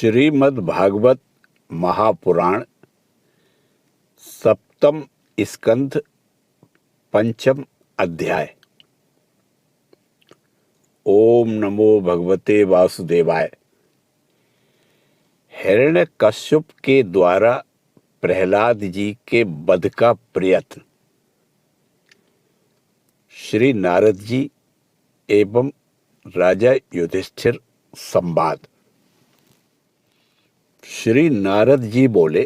श्रीमद् भागवत महापुराण सप्तम स्कंध पंचम अध्याय। ओम नमो भगवते वासुदेवाय। हिरण्यकश्यप के द्वारा प्रहलाद जी के वध का प्रयत्न। श्री नारद जी एवं राजा युधिष्ठिर संवाद। श्री नारद जी बोले,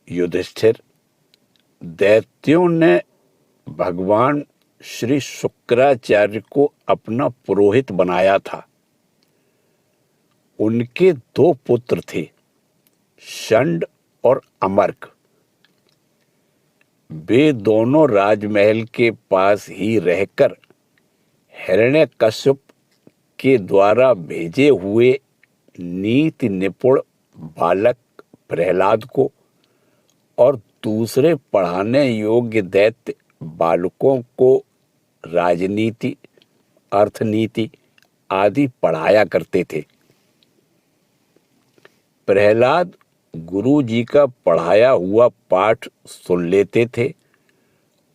युधिष्ठिर, दैत्यों ने भगवान श्री शुक्राचार्य को अपना पुरोहित बनाया था। उनके दो पुत्र थे, शंड और अमर्क। वे दोनों राजमहल के पास ही रहकर हिरण्यकश्यप के द्वारा भेजे हुए नीति निपुण बालक प्रहलाद को और दूसरे पढ़ाने योग्य दैत्य बालकों को राजनीति, अर्थनीति आदि पढ़ाया करते थे। प्रहलाद गुरु जी का पढ़ाया हुआ पाठ सुन लेते थे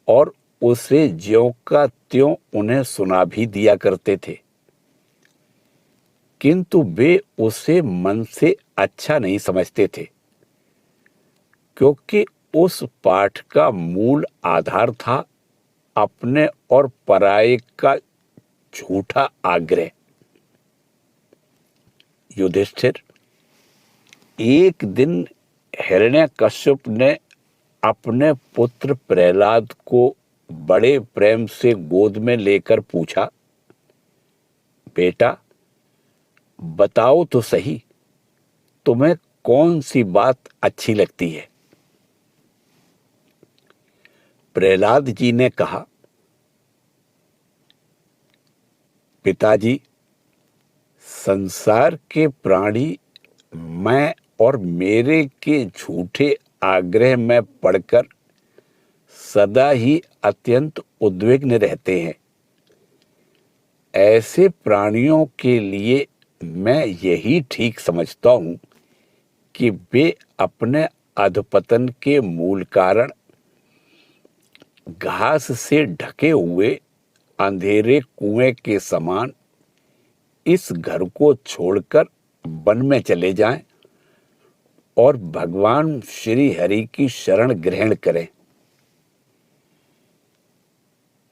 और उसे ज्यों का त्यों उन्हें सुना भी दिया करते थे, किंतु वे उसे मन से अच्छा नहीं समझते थे, क्योंकि उस पाठ का मूल आधार था अपने और पराये का झूठा आग्रह। युधिष्ठिर, एक दिन हिरण्यकश्यप ने अपने पुत्र प्रहलाद को बड़े प्रेम से गोद में लेकर पूछा, बेटा, बताओ तो सही, तुम्हें कौन सी बात अच्छी लगती है? प्रहलाद जी ने कहा, पिताजी, संसार के प्राणी मैं और मेरे के झूठे आग्रह में पड़कर सदा ही अत्यंत उद्विग्न रहते हैं। ऐसे प्राणियों के लिए मैं यही ठीक समझता हूँ कि वे अपने अधपतन के मूल कारण घास से ढके हुए अंधेरे कुएं के समान इस घर को छोड़कर वन में चले जाएं और भगवान श्री हरि की शरण ग्रहण करें।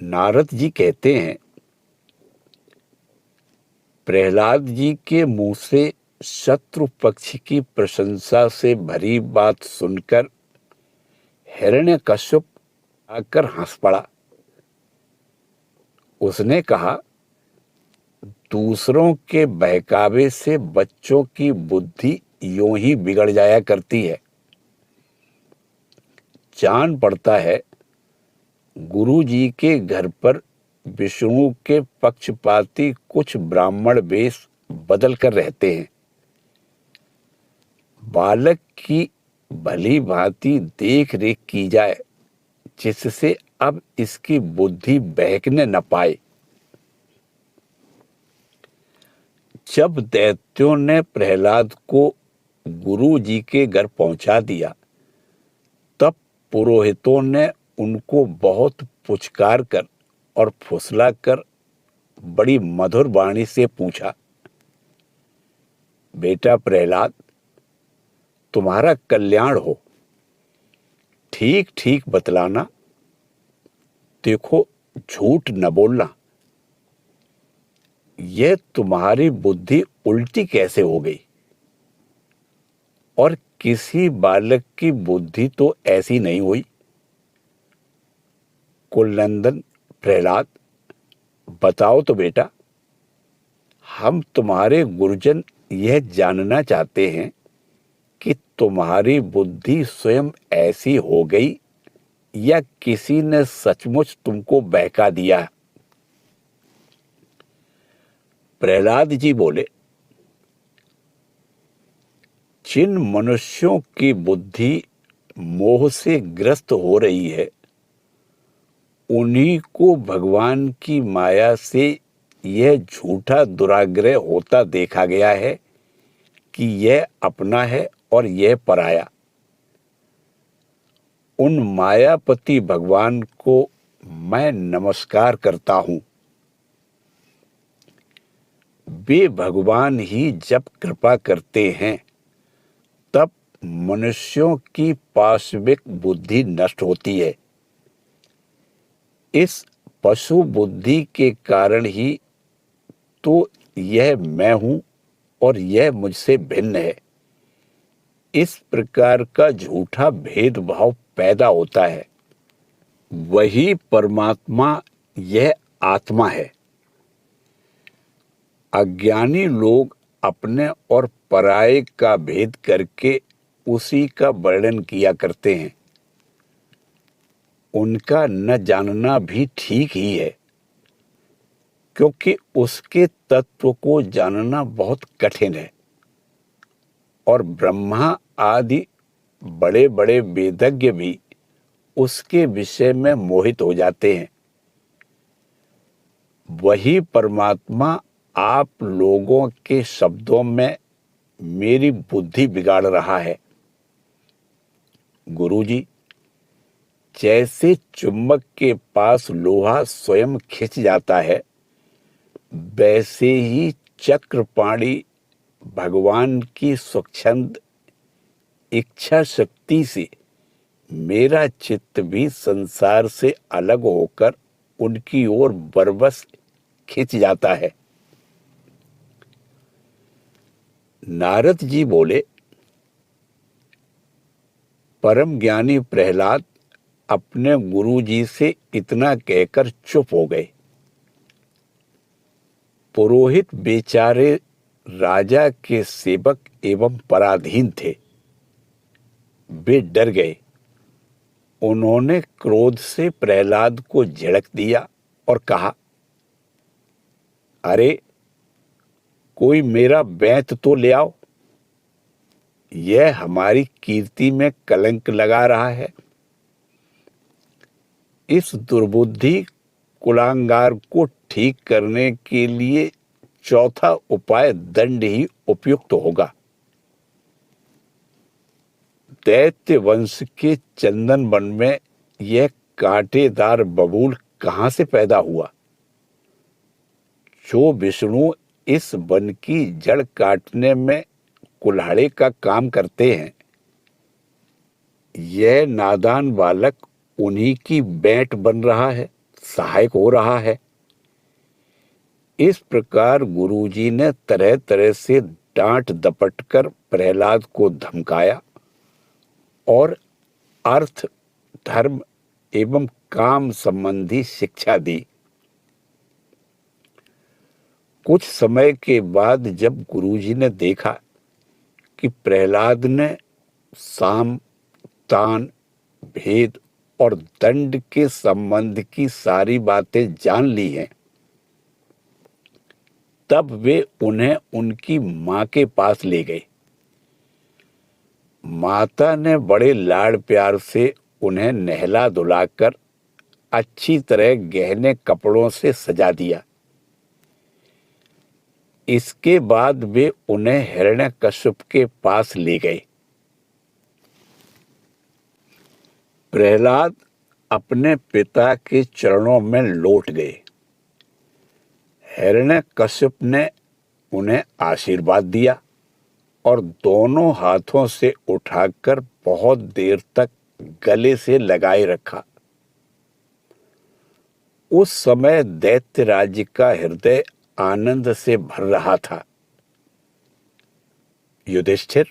नारद जी कहते हैं, प्रहलाद जी के मुंह से शत्रु पक्ष की प्रशंसा से भरी बात सुनकर हिरण्यकश्यप आकर हंस पड़ा। उसने कहा, दूसरों के बहकावे से बच्चों की बुद्धि यूं ही बिगड़ जाया करती है। जान पड़ता है गुरु जी के घर पर विष्णु के पक्षपाती कुछ ब्राह्मण वेश बदल कर रहते हैं। बालक की भली भांति देख रेख की जाए, जिससे अब इसकी बुद्धि बहकने न पाए। जब दैत्यों ने प्रहलाद को गुरु जी के घर पहुंचा दिया, तब पुरोहितों ने उनको बहुत पुचकार कर और फुसला कर बड़ी मधुर वाणी से पूछा, बेटा प्रहलाद, तुम्हारा कल्याण हो, ठीक ठीक बतलाना, देखो झूठ न बोलना। यह तुम्हारी बुद्धि उल्टी कैसे हो गई? और किसी बालक की बुद्धि तो ऐसी नहीं हुई। कुलनंदन प्रहलाद, बताओ तो बेटा, हम तुम्हारे गुरुजन यह जानना चाहते हैं कि तुम्हारी बुद्धि स्वयं ऐसी हो गई या किसी ने सचमुच तुमको बहका दिया? प्रहलाद जी बोले, जिन मनुष्यों की बुद्धि मोह से ग्रस्त हो रही है, उन्हीं को भगवान की माया से यह झूठा दुराग्रह होता देखा गया है कि यह अपना है और यह पराया। उन मायापति भगवान को मैं नमस्कार करता हूँ। वे भगवान ही जब कृपा करते हैं तब मनुष्यों की पाशविक बुद्धि नष्ट होती है। इस पशु बुद्धि के कारण ही तो यह मैं हूं और यह मुझसे भिन्न है, इस प्रकार का झूठा भेदभाव पैदा होता है। वही परमात्मा यह आत्मा है। अज्ञानी लोग अपने और पराये का भेद करके उसी का वर्णन किया करते हैं। उनका न जानना भी ठीक ही है, क्योंकि उसके तत्व को जानना बहुत कठिन है और ब्रह्मा आदि बड़े बड़े वेदज्ञ भी उसके विषय में मोहित हो जाते हैं। वही परमात्मा आप लोगों के शब्दों में मेरी बुद्धि बिगाड़ रहा है। गुरुजी, जैसे चुंबक के पास लोहा स्वयं खिंच जाता है, वैसे ही चक्रपाणी भगवान की स्वच्छंद इच्छा शक्ति से मेरा चित्त भी संसार से अलग होकर उनकी ओर बरबस खिंच जाता है। नारद जी बोले, परम ज्ञानी प्रहलाद अपने गुरु जी से इतना कहकर चुप हो गए। पुरोहित बेचारे राजा के सेवक एवं पराधीन थे। वे डर गए। उन्होंने क्रोध से प्रहलाद को झिड़क दिया और कहा, अरे कोई मेरा बेंत तो ले आओ, यह हमारी कीर्ति में कलंक लगा रहा है। इस दुर्बुद्धि कुलांगार को ठीक करने के लिए चौथा उपाय दंड ही उपयुक्त होगा। दैत्य वंश के चंदन वन में यह कांटेदार बबूल कहां से पैदा हुआ? जो विष्णु इस वन की जड़ काटने में कुल्हाड़े का काम करते हैं, यह नादान बालक उन्हीं की बेंट बन रहा है, सहायक हो रहा है। इस प्रकार गुरुजी ने तरह तरह से डांट दपट कर प्रहलाद को धमकाया और अर्थ, धर्म एवं काम संबंधी शिक्षा दी। कुछ समय के बाद जब गुरुजी ने देखा कि प्रहलाद ने साम, तान, भेद और दंड के संबंध की सारी बातें जान ली हैं, तब वे उन्हें उनकी मां के पास ले गए। माता ने बड़े लाड़ प्यार से उन्हें नहला धुलाकर अच्छी तरह गहने कपड़ों से सजा दिया। इसके बाद वे उन्हें हिरण्यकश्यप के पास ले गए। प्रहलाद अपने पिता के चरणों में लौट गए। हिरण्यकश्यप ने उन्हें आशीर्वाद दिया और दोनों हाथों से उठाकर बहुत देर तक गले से लगाए रखा। उस समय दैत्य राज्य का हृदय आनंद से भर रहा था। युधिष्ठिर,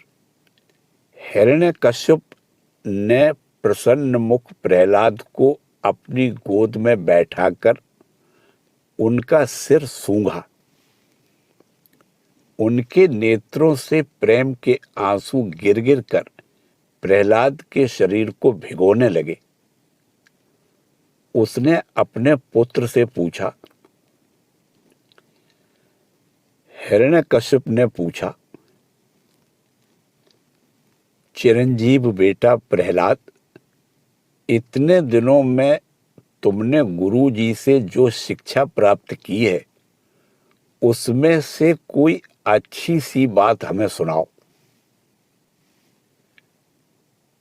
हिरण्यकश्यप ने प्रसन्न मुख प्रहलाद को अपनी गोद में बैठाकर उनका सिर सूंघा। उनके नेत्रों से प्रेम के आंसू गिर गिर कर प्रहलाद के शरीर को भिगोने लगे। उसने अपने पुत्र से पूछा। हिरण्यकश्यप ने पूछा, चिरंजीव बेटा प्रहलाद, इतने दिनों में तुमने गुरु जी से जो शिक्षा प्राप्त की है उसमें से कोई अच्छी सी बात हमें सुनाओ।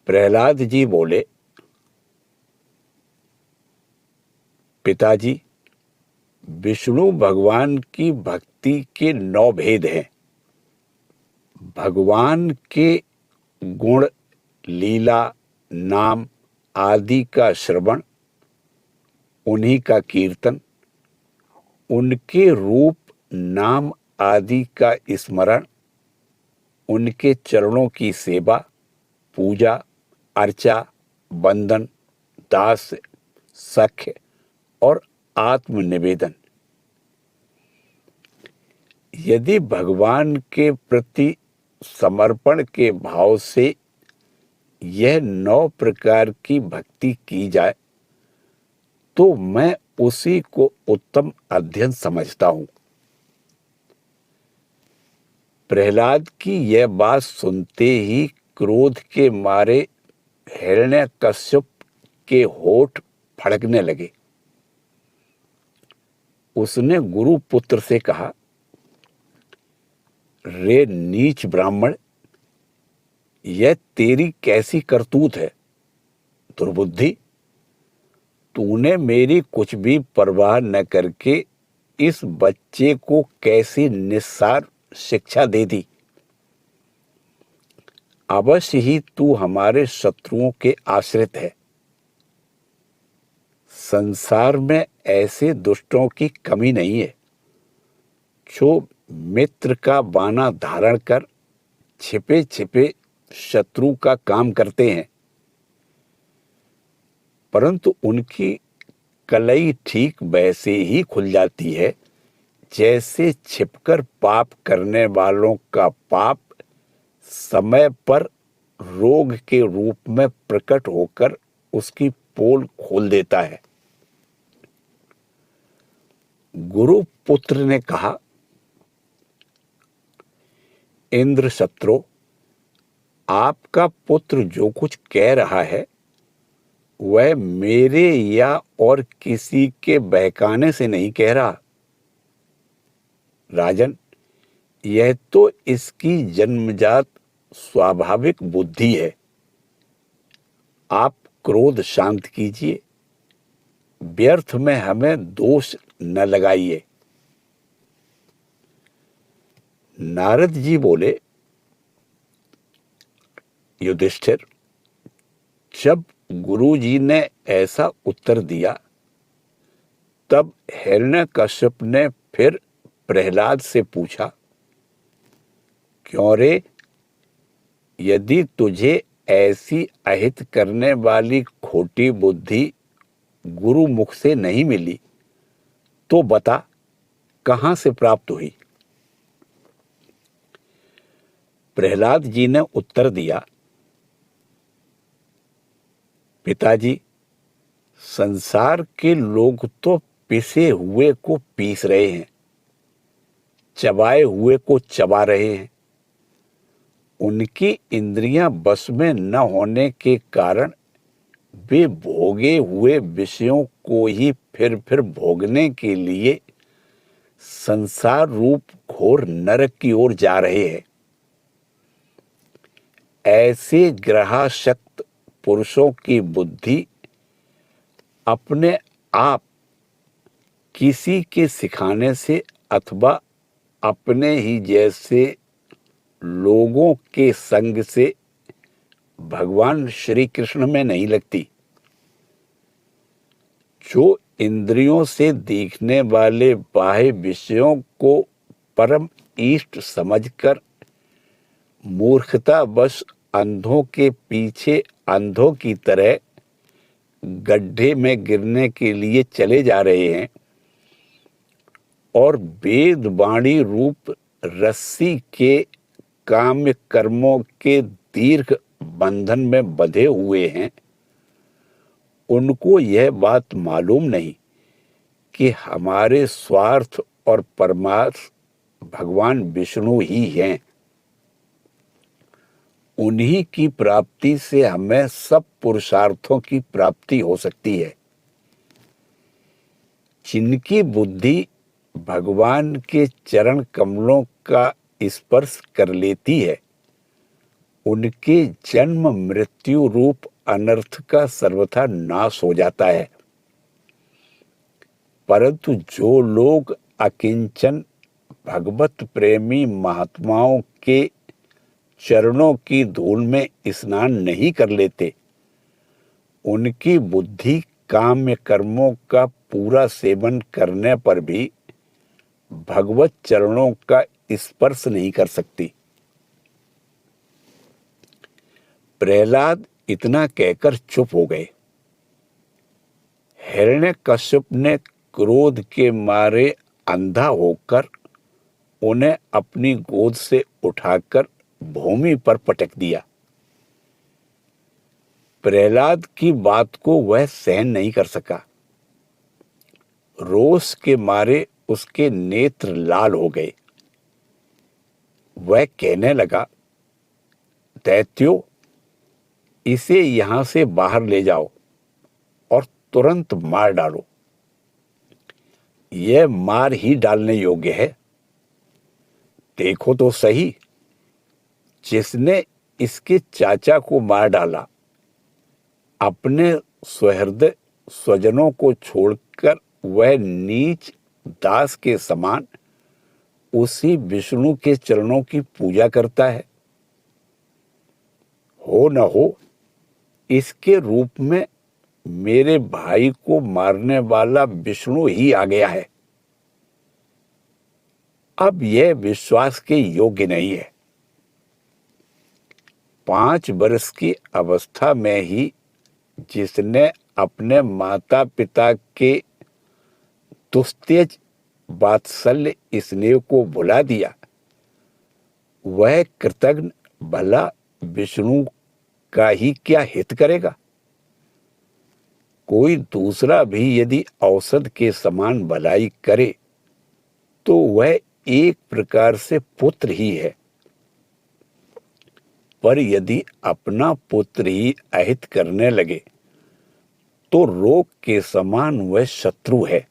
प्रहलाद जी बोले, पिताजी, विष्णु भगवान की भक्ति के 9 भेद हैं। भगवान के गुण, लीला, नाम आदि का श्रवण, उन्हीं का कीर्तन, उनके रूप, नाम आदि का स्मरण, उनके चरणों की सेवा, पूजा, अर्चा, वंदन, दास, सख्य और आत्मनिवेदन। यदि भगवान के प्रति समर्पण के भाव से यह 9 प्रकार की भक्ति की जाए तो मैं उसी को उत्तम अध्ययन समझता हूं। प्रहलाद की यह बात सुनते ही क्रोध के मारे हिरण्यकश्यप के होठ फड़कने लगे। उसने गुरु पुत्र से कहा, रे नीच ब्राह्मण, यह तेरी कैसी करतूत है? दुर्बुद्धि, तूने मेरी कुछ भी परवाह न करके इस बच्चे को कैसी निस्सार शिक्षा दे दी। अवश्य ही तू हमारे शत्रुओं के आश्रित है। संसार में ऐसे दुष्टों की कमी नहीं है जो मित्र का बाना धारण कर छिपे छिपे शत्रु का काम करते हैं, परंतु उनकी कलई ठीक वैसे ही खुल जाती है जैसे छिपकर पाप करने वालों का पाप समय पर रोग के रूप में प्रकट होकर उसकी पोल खोल देता है। गुरु पुत्र ने कहा, इंद्र शत्रु, आपका पुत्र जो कुछ कह रहा है वह मेरे या और किसी के बहकाने से नहीं कह रहा। राजन, यह तो इसकी जन्मजात स्वाभाविक बुद्धि है। आप क्रोध शांत कीजिए, व्यर्थ में हमें दोष न लगाइए। नारद जी बोले, युधिष्ठिर, जब गुरु जी ने ऐसा उत्तर दिया तब हिरण्यकश्यप ने फिर प्रहलाद से पूछा, क्यों रे, यदि तुझे ऐसी अहित करने वाली खोटी बुद्धि गुरु मुख से नहीं मिली तो बता कहां से प्राप्त हुई? प्रहलाद जी ने उत्तर दिया, पिताजी, संसार के लोग तो पिसे हुए को पीस रहे हैं, चबाए हुए को चबा रहे हैं। उनकी इंद्रियां बस में न होने के कारण वे भोगे हुए विषयों को ही फिर भोगने के लिए संसार रूप घोर नरक की ओर जा रहे हैं। ऐसे ग्रहाशक्त पुरुषों की बुद्धि अपने आप किसी के सिखाने से अथवा अपने ही जैसे लोगों के संग से भगवान श्री कृष्ण में नहीं लगती। जो इंद्रियों से दिखने वाले बाह्य विषयों को परम इष्ट समझकर मूर्खतावश अंधों के पीछे अंधों की तरह गड्ढे में गिरने के लिए चले जा रहे हैं और वेद वाणी रूप रस्सी के काम्य कर्मों के दीर्घ बंधन में बंधे हुए हैं, उनको यह बात मालूम नहीं कि हमारे स्वार्थ और परमार्थ भगवान विष्णु ही हैं। उन्हीं की प्राप्ति से हमें सब पुरुषार्थों की प्राप्ति हो सकती है। जिनकी बुद्धि भगवान के चरण कमलों का स्पर्श कर लेती है, उनके जन्म मृत्यु रूप अनर्थ का सर्वथा नाश हो जाता है। परंतु जो लोग अकिंचन भगवत प्रेमी महात्माओं के चरणों की धूल में स्नान नहीं कर लेते, उनकी बुद्धि काम्य कर्मों का पूरा सेवन करने पर भी भगवत चरणों का स्पर्श नहीं कर सकती। प्रहलाद इतना कहकर चुप हो गए। हिरण्यकश्यप ने क्रोध के मारे अंधा होकर उन्हें अपनी गोद से उठाकर भूमि पर पटक दिया। प्रहलाद की बात को वह सहन नहीं कर सका। रोष के मारे उसके नेत्र लाल हो गए। वह कहने लगा, दैत्यो, इसे यहां से बाहर ले जाओ और तुरंत मार डालो। यह मार ही डालने योग्य है। देखो तो सही, जिसने इसके चाचा को मार डाला, अपने सुहृद स्वजनों को छोड़कर वह नीच दास के समान उसी विष्णु के चरणों की पूजा करता है। हो न हो, इसके रूप में मेरे भाई को मारने वाला विष्णु ही आ गया है। अब यह विश्वास के योग्य नहीं है। 5 वर्ष की अवस्था में ही जिसने अपने माता पिता के दुस्तेज वात्सल्य स्नेह को भुला दिया, वह कृतज्ञ भला विष्णु का ही क्या हित करेगा। कोई दूसरा भी यदि औषध के समान भलाई करे तो वह एक प्रकार से पुत्र ही है, पर यदि अपना पुत्र ही अहित करने लगे तो रोग के समान वह शत्रु है।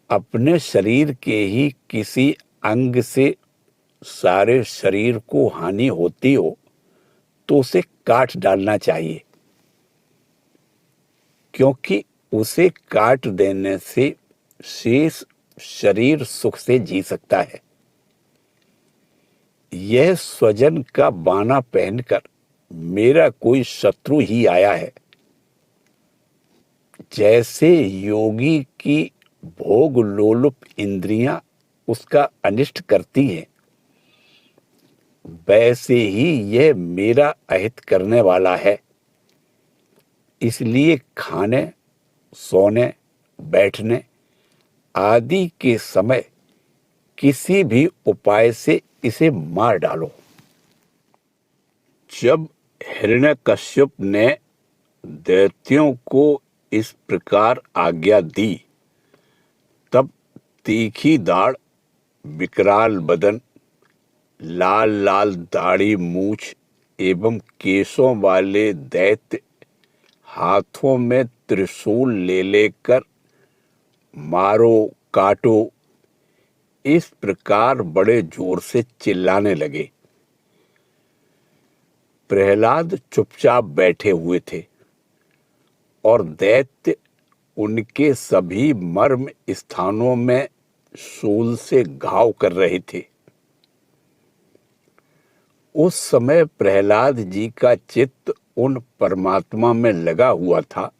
अपने शरीर के ही किसी अंग से सारे शरीर को हानि होती हो तो उसे काट डालना चाहिए, क्योंकि उसे काट देने से शेष शरीर सुख से जी सकता है। यह स्वजन का बाना पहनकर मेरा कोई शत्रु ही आया है। जैसे योगी की भोग लोलुप इंद्रियां उसका अनिष्ट करती हैं, वैसे ही यह मेरा अहित करने वाला है। इसलिए खाने, सोने, बैठने आदि के समय किसी भी उपाय से इसे मार डालो। जब हिरण्यकश्यप ने दैत्यों को इस प्रकार आज्ञा दी, तब तीखी दाढ़, विकराल बदन, लाल लाल दाढ़ी मूछ एवं केशों वाले दैत्य हाथों में त्रिशूल ले लेकर मारो, काटो, इस प्रकार बड़े जोर से चिल्लाने लगे। प्रहलाद चुपचाप बैठे हुए थे और दैत्य उनके सभी मर्म स्थानों में शूल से घाव कर रहे थे। उस समय प्रहलाद जी का चित्त उन परमात्मा में लगा हुआ था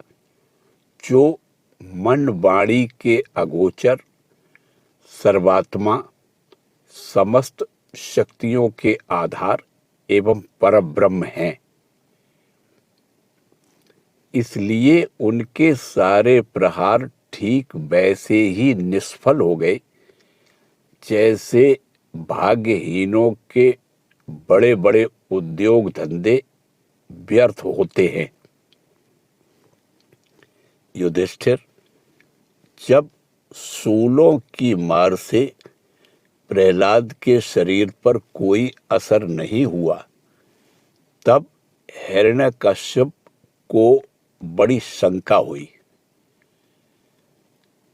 जो मन वाणी के अगोचर, सर्वात्मा, समस्त शक्तियों के आधार एवं परब्रह्म हैं। इसलिए उनके सारे प्रहार ठीक वैसे ही निष्फल हो गए जैसे भाग्यहीनों के बड़े बड़े उद्योग धंधे व्यर्थ होते हैं। युधिष्ठिर, जब शूलों की मार से प्रहलाद के शरीर पर कोई असर नहीं हुआ, तब हिरण्यकश्यप को बड़ी शंका हुई।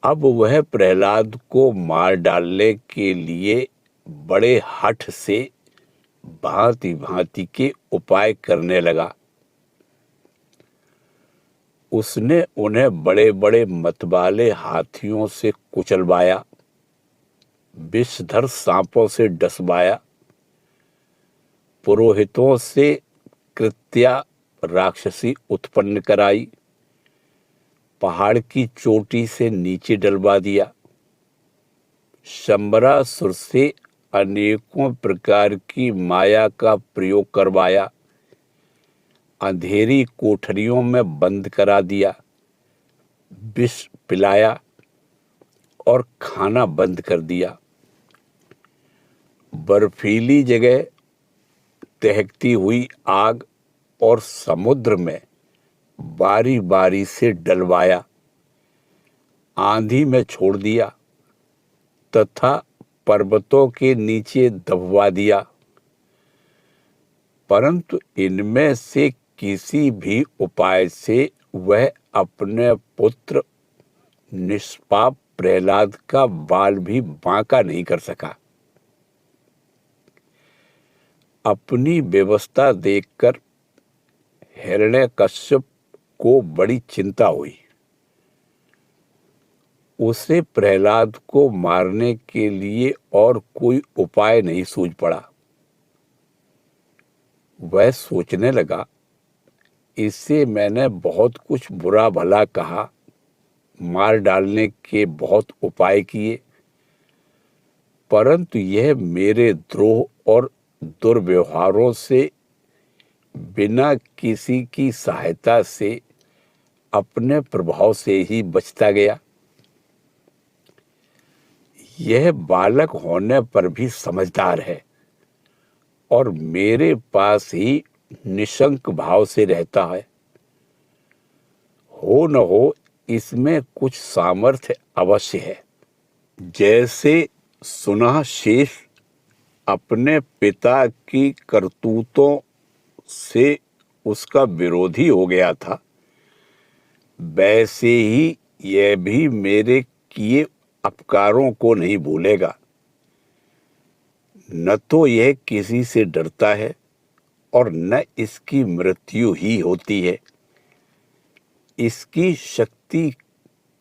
अब वह प्रहलाद को मार डालने के लिए बड़े हठ से भांति भांति के उपाय करने लगा। उसने उन्हें बड़े बड़े मतवाले हाथियों से कुचलवाया, विषधर सांपों से डसवाया, पुरोहितों से कृत्या राक्षसी उत्पन्न कराई, पहाड़ की चोटी से नीचे डलवा दिया, शंबरासुर से अनेकों प्रकार की माया का प्रयोग करवाया, अंधेरी कोठरियों में बंद करा दिया, विष पिलाया और खाना बंद कर दिया। बर्फीली जगह दहकती हुई आग और समुद्र में बारी बारी से डलवाया, आंधी में छोड़ दिया तथा पर्वतों के नीचे दबवा दिया, परंतु इनमें से किसी भी उपाय से वह अपने पुत्र निष्पाप प्रहलाद का बाल भी बांका नहीं कर सका। अपनी व्यवस्था देखकर हिरण्यकश्यप को बड़ी चिंता हुई। उसे प्रहलाद को मारने के लिए और कोई उपाय नहीं सूझ पड़ा। वह सोचने लगा, इससे मैंने बहुत कुछ बुरा भला कहा, मार डालने के बहुत उपाय किए, परंतु यह मेरे द्रोह और दुर्व्यवहारों से बिना किसी की सहायता से अपने प्रभाव से ही बचता गया। यह बालक होने पर भी समझदार है और मेरे पास ही निशंक भाव से रहता है। हो न हो इसमें कुछ सामर्थ्य अवश्य है। जैसे सुनह शेष अपने पिता की करतूतों से उसका विरोधी हो गया था, वैसे ही यह भी मेरे किए अपकारों को नहीं भूलेगा। न तो यह किसी से डरता है और न इसकी मृत्यु ही होती है। इसकी शक्ति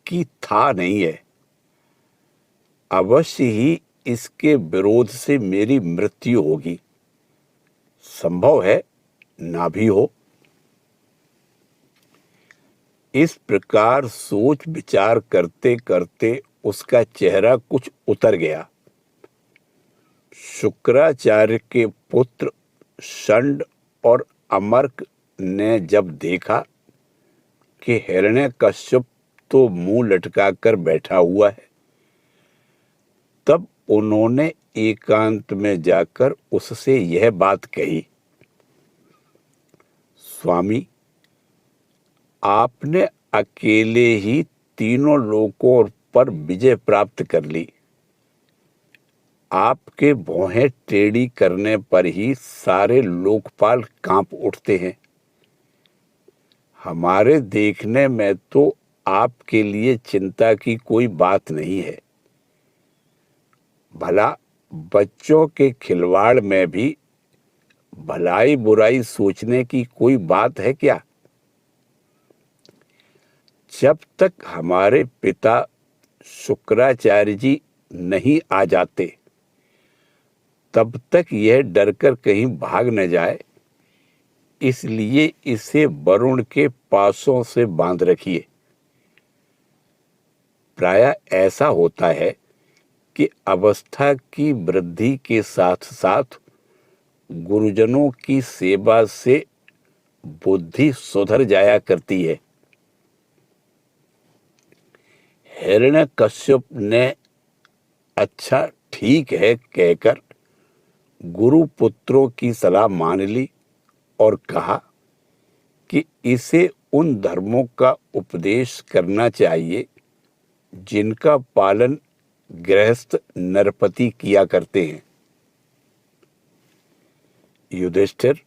की था नहीं है। अवश्य ही इसके विरोध से मेरी मृत्यु होगी। संभव है ना भी हो। इस प्रकार सोच विचार करते करते उसका चेहरा कुछ उतर गया। शुक्राचार्य के पुत्र षंड और अमर्क ने जब देखा कि हिरण्यकश्यप तो मुंह लटकाकर बैठा हुआ है, तब उन्होंने एकांत में जाकर उससे यह बात कही, स्वामी, आपने अकेले ही तीनों लोकों पर विजय प्राप्त कर ली। आपके भौहें टेढ़ी करने पर ही सारे लोकपाल कांप उठते हैं। हमारे देखने में तो आपके लिए चिंता की कोई बात नहीं है। भला बच्चों के खिलवाड़ में भी भलाई बुराई सोचने की कोई बात है क्या? जब तक हमारे पिता शुक्राचार्य जी नहीं आ जाते, तब तक यह डरकर कहीं भाग न जाए, इसलिए इसे वरुण के पासों से बांध रखिए। प्रायः ऐसा होता है कि अवस्था की वृद्धि के साथ साथ गुरुजनों की सेवा से बुद्धि सुधर जाया करती है। हिरण्यकश्यप ने अच्छा ठीक है कहकर गुरु पुत्रों की सलाह मान ली और कहा कि इसे उन धर्मों का उपदेश करना चाहिए जिनका पालन गृहस्थ नरपति किया करते हैं। युधिष्ठिर,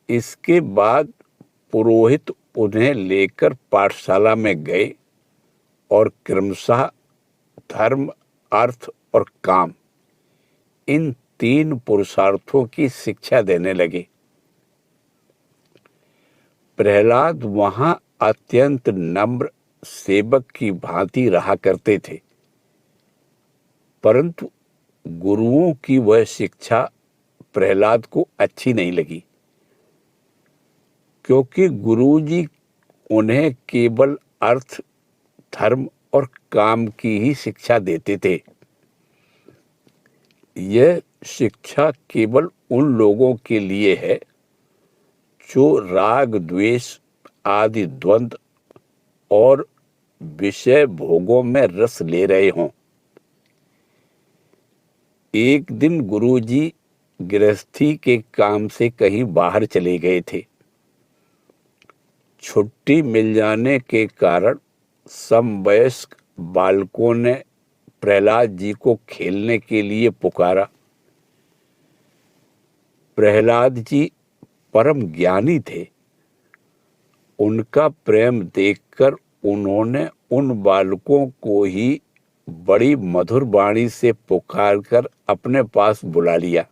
इसके बाद पुरोहित उन्हें लेकर पाठशाला में गए और क्रमशः धर्म, अर्थ और काम, इन 3 पुरुषार्थों की शिक्षा देने लगे। प्रहलाद वहां अत्यंत नम्र सेवक की भांति रहा करते थे, परंतु गुरुओं की वह शिक्षा प्रहलाद को अच्छी नहीं लगी, क्योंकि गुरुजी उन्हें केवल अर्थ, धर्म और काम की ही शिक्षा देते थे। यह शिक्षा केवल उन लोगों के लिए है जो राग, द्वेष आदि द्वंद्व और विषय भोगों में रस ले रहे हों। एक दिन गुरुजी गृहस्थी के काम से कहीं बाहर चले गए थे। छुट्टी मिल जाने के कारण समवयस्क बालकों ने प्रहलाद जी को खेलने के लिए पुकारा। प्रहलाद जी परम ज्ञानी थे। उनका प्रेम देखकर उन्होंने उन बालकों को ही बड़ी मधुर वाणी से पुकारकर अपने पास बुला लिया।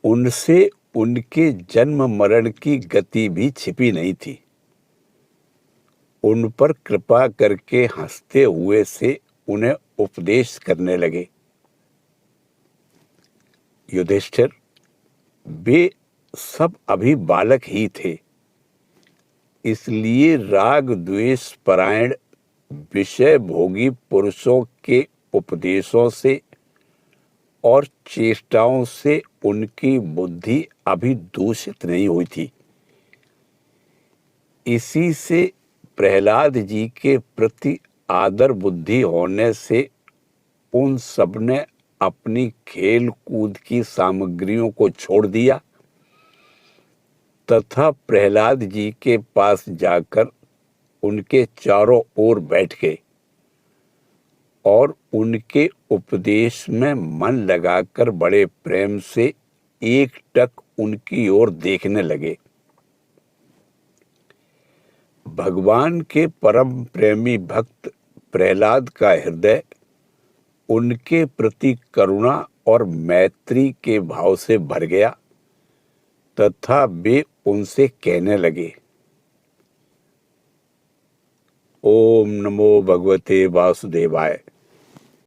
उनसे उनके जन्म मरण की गति भी छिपी नहीं थी। उन पर कृपा करके हंसते हुए से उन्हें उपदेश करने लगे। युधिष्ठिर, वे सब अभी बालक ही थे, इसलिए राग द्वेष परायण विषय भोगी पुरुषों के उपदेशों से और चेष्टाओं से उनकी बुद्धि अभी दूषित नहीं हुई थी। इसी से प्रहलाद जी के प्रति आदर बुद्धि होने से उन सब ने अपनी खेल कूद की सामग्रियों को छोड़ दिया तथा प्रहलाद जी के पास जाकर उनके चारों ओर बैठ गए और उनके उपदेश में मन लगाकर बड़े प्रेम से एकटक उनकी ओर देखने लगे। भगवान के परम प्रेमी भक्त प्रहलाद का हृदय उनके प्रति करुणा और मैत्री के भाव से भर गया तथा वे उनसे कहने लगे, ओम नमो भगवते वासुदेवाय।